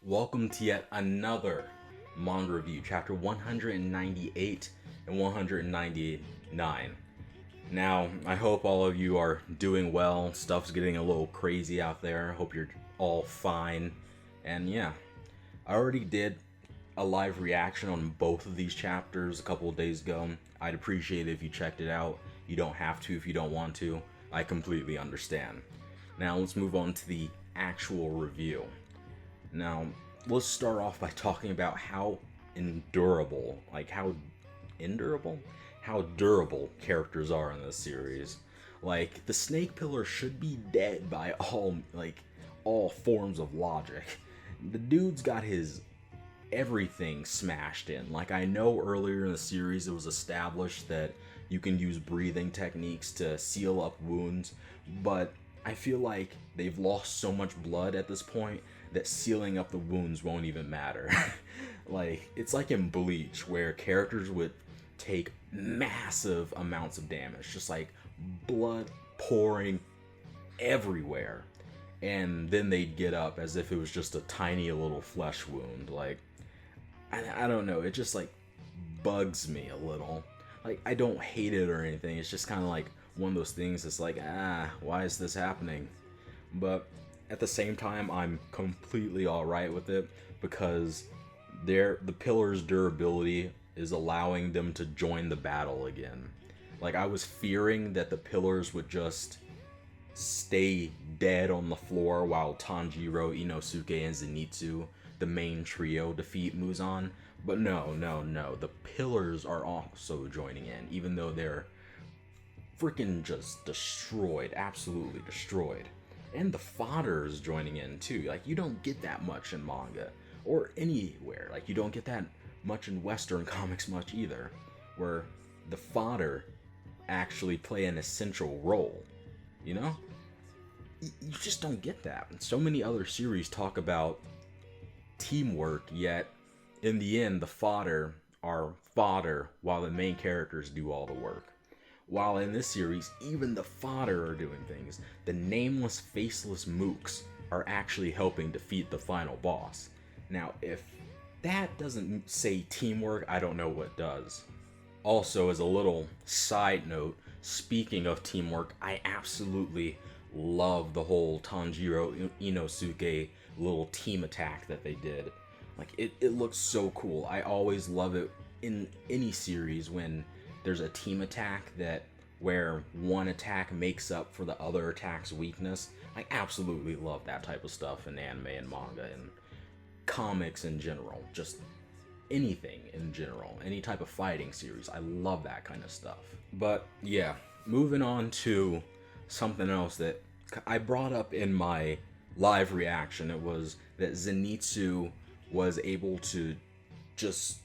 Welcome to yet another manga review, chapter 198 and 199. Now, I hope all of you are doing well. Stuff's getting a little crazy out there. Hope you're all fine. And yeah, I already did a live reaction on both of these chapters a couple of days ago. I'd appreciate it if you checked it out. You don't have to if you don't want to. I completely understand. Now, let's move on to the actual review. Now, let's start off by talking about how how durable characters are in this series. Like, the Snake Pillar should be dead by all forms of logic. The dude's got his everything smashed in. Like, I know earlier in the series it was established that you can use breathing techniques to seal up wounds, but I feel like they've lost so much blood at this point that sealing up the wounds won't even matter. It's like in Bleach, where characters would take massive amounts of damage, just like blood pouring everywhere, and then they'd get up as if it was just a tiny little flesh wound. I don't know, it just bugs me a little. I don't hate it or anything, it's just kind of like one of those things that's why is this happening? But at the same time, I'm completely alright with it, because the pillar's durability is allowing them to join the battle again. I was fearing that the pillars would just stay dead on the floor while Tanjirou, Inosuke, and Zenitsu, the main trio, defeat Muzan. But no. The pillars are also joining in, even though they're freaking just destroyed, absolutely destroyed. And the fodder is joining in too. You don't get that much in manga or anywhere. You don't get that much in Western comics much either, where the fodder actually play an essential role. You just don't get that. So many other series talk about teamwork, yet in the end the fodder are fodder while the main characters do all the work. While in this series, even the fodder are doing things. The nameless, faceless mooks are actually helping defeat the final boss. Now, if that doesn't say teamwork, I don't know what does. Also, as a little side note, speaking of teamwork, I absolutely love the whole Tanjiro Inosuke little team attack that they did. It looks so cool. I always love it in any series when there's a team attack where one attack makes up for the other attack's weakness. I absolutely love that type of stuff in anime and manga and comics in general. Just anything in general. Any type of fighting series. I love that kind of stuff. But yeah, moving on to something else that I brought up in my live reaction. It was that Zenitsu was able to just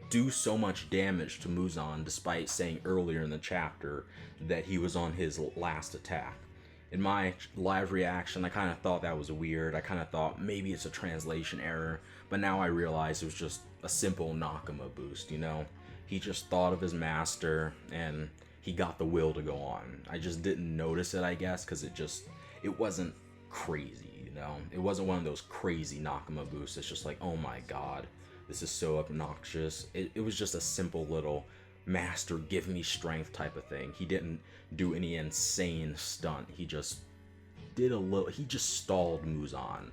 do so much damage to Muzan, despite saying earlier in the chapter that he was on his last attack. In my live reaction, I kind of thought that was weird. I kind of thought maybe it's a translation error, but now I realize it was just a simple Nakama boost, He just thought of his master, and he got the will to go on. I just didn't notice it, I guess, because it wasn't crazy, It wasn't one of those crazy Nakama boosts. It's just oh my god, this is so obnoxious. It was just a simple little master give me strength type of thing. He didn't do any insane stunt. He just stalled Muzan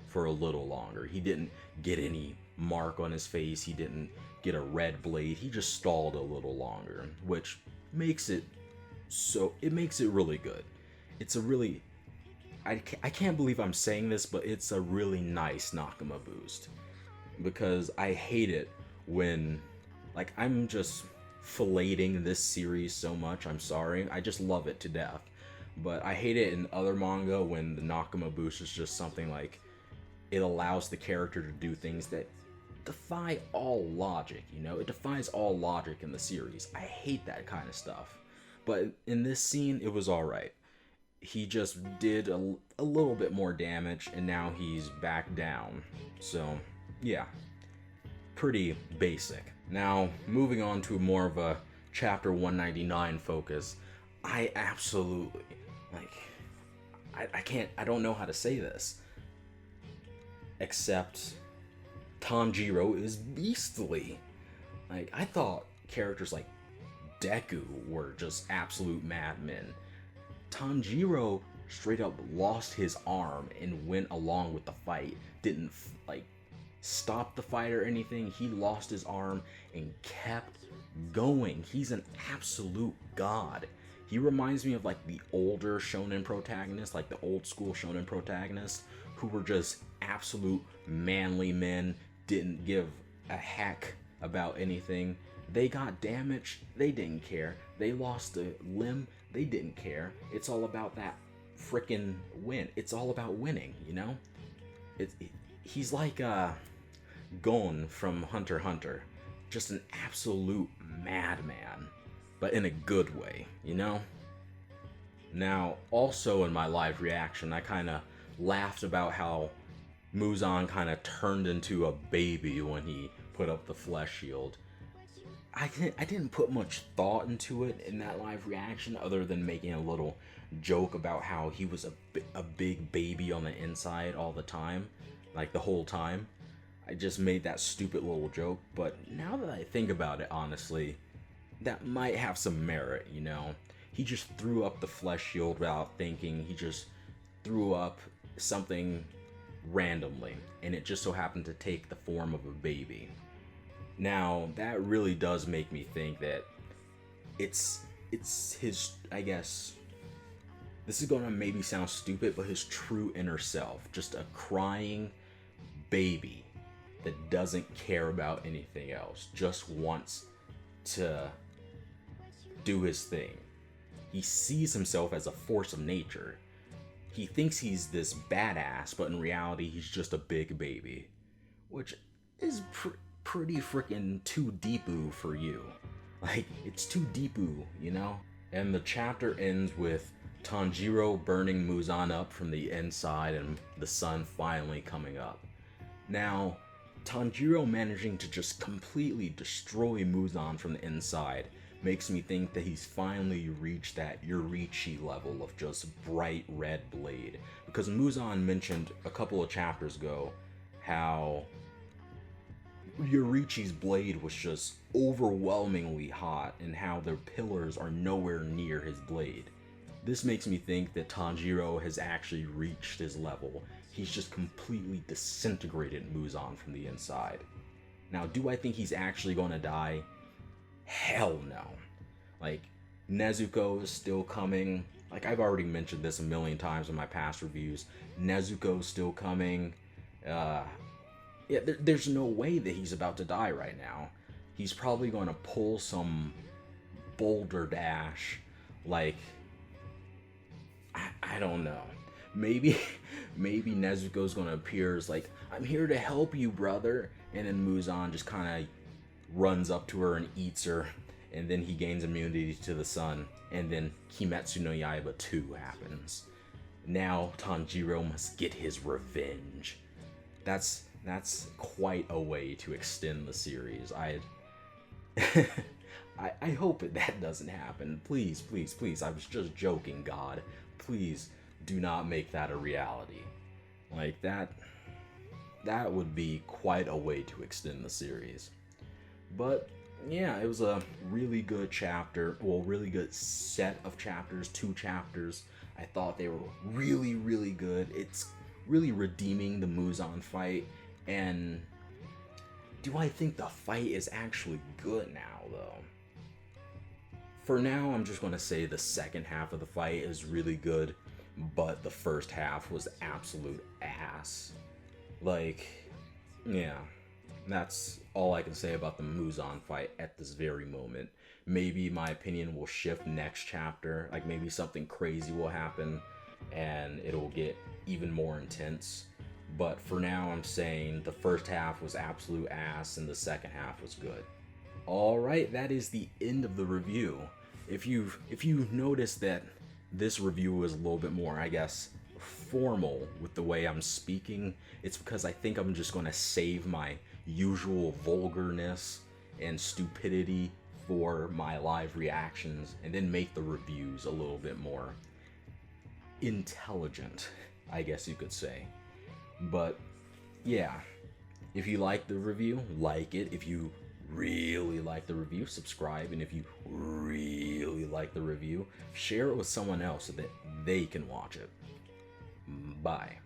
for a little longer. He didn't get any mark on his face. He didn't get a red blade. He just stalled a little longer, which makes it really good. It's a really, I can't believe I'm saying this, but it's a really nice Nakama boost. Because I hate it when, I'm just filleting this series so much. I'm sorry. I just love it to death. But I hate it in other manga when the Nakama boost is just something it allows the character to do things that defy all logic, It defies all logic in the series. I hate that kind of stuff. But in this scene, it was alright. He just did a little bit more damage, and now he's back down. So yeah, pretty basic. Now, moving on to more of a chapter 199 focus, I absolutely, I don't know how to say this. except Tanjirou is beastly. Like, I thought characters like Deku were just absolute madmen. Tanjiro straight up lost his arm and went along with the fight. Didn't, like, stop the fight or anything. He lost his arm and kept going. He's an absolute god. He reminds me of, like, the older shonen protagonists, like the old school shonen protagonists, who were just absolute manly men, didn't give a heck about anything. They got damaged, they didn't care. They lost a limb, they didn't care. It's all about that frickin' win. It's all about winning, you know? He's like Gon from Hunter x Hunter. Just an absolute madman, but in a good way, you know? Now, also in my live reaction, I kind of laughed about how Muzan kind of turned into a baby when he put up the flesh shield. I didn't put much thought into it in that live reaction, other than making a little joke about how he was a big baby on the inside all the time, like the whole time. I just made that stupid little joke, but now that I think about it, honestly, that might have some merit, you know? He just threw up the flesh shield without thinking. He just threw up something randomly, and it just so happened to take the form of a baby. Now, that really does make me think that it's his, I guess, this is gonna maybe sound stupid, but his true inner self. Just a crying baby that doesn't care about anything else, just wants to do his thing. He sees himself as a force of nature. He thinks he's this badass, but in reality, he's just a big baby. Which is pretty freaking too deep-oo for you. Like, it's too deep-oo, you know? And the chapter ends with Tanjiro burning Muzan up from the inside and the sun finally coming up. Now, Tanjiro managing to just completely destroy Muzan from the inside makes me think that he's finally reached that Yorichi level of just bright red blade. Because Muzan mentioned a couple of chapters ago how Yorichi's blade was just overwhelmingly hot and how their pillars are nowhere near his blade. This makes me think that Tanjiro has actually reached his level. He's just completely disintegrated Muzan from the inside. Now, do I think he's actually gonna die? Hell no. Like, Nezuko is still coming. Like, I've already mentioned this a million times in my past reviews. Nezuko's still coming. There's no way that he's about to die right now. He's probably going to pull some boulder dash. Like, I don't know. Maybe Nezuko's going to appear as like, I'm here to help you, brother. And then Muzan just kind of runs up to her and eats her, and then he gains immunity to the sun, and then Kimetsu no Yaiba 2 happens. Now Tanjiro must get his revenge. That's quite a way to extend the series. I hope that doesn't happen. Please, please, please. I was just joking, God. Please do not make that a reality. Like, that would be quite a way to extend the series. But yeah, it was a really good chapter, well, really good set of chapters, 2 chapters. I thought they were really, really good. It's really redeeming the Muzan fight, and do I think the fight is actually good now, though? For now, I'm just going to say the second half of the fight is really good, but the first half was absolute ass. Like, yeah. That's all I can say about the Muzan fight at this very moment. Maybe my opinion will shift next chapter. Like, maybe something crazy will happen and it'll get even more intense. But for now, I'm saying the first half was absolute ass and the second half was good. Alright, that is the end of the review. If you noticed that this review was a little bit more, I guess, formal with the way I'm speaking, it's because I think I'm just going to save my usual vulgarness and stupidity for my live reactions and then make the reviews a little bit more intelligent, I guess you could say. But yeah, if you like the review, like it. If you really like the review, subscribe. And if you really like the review, share it with someone else so that they can watch it. Bye.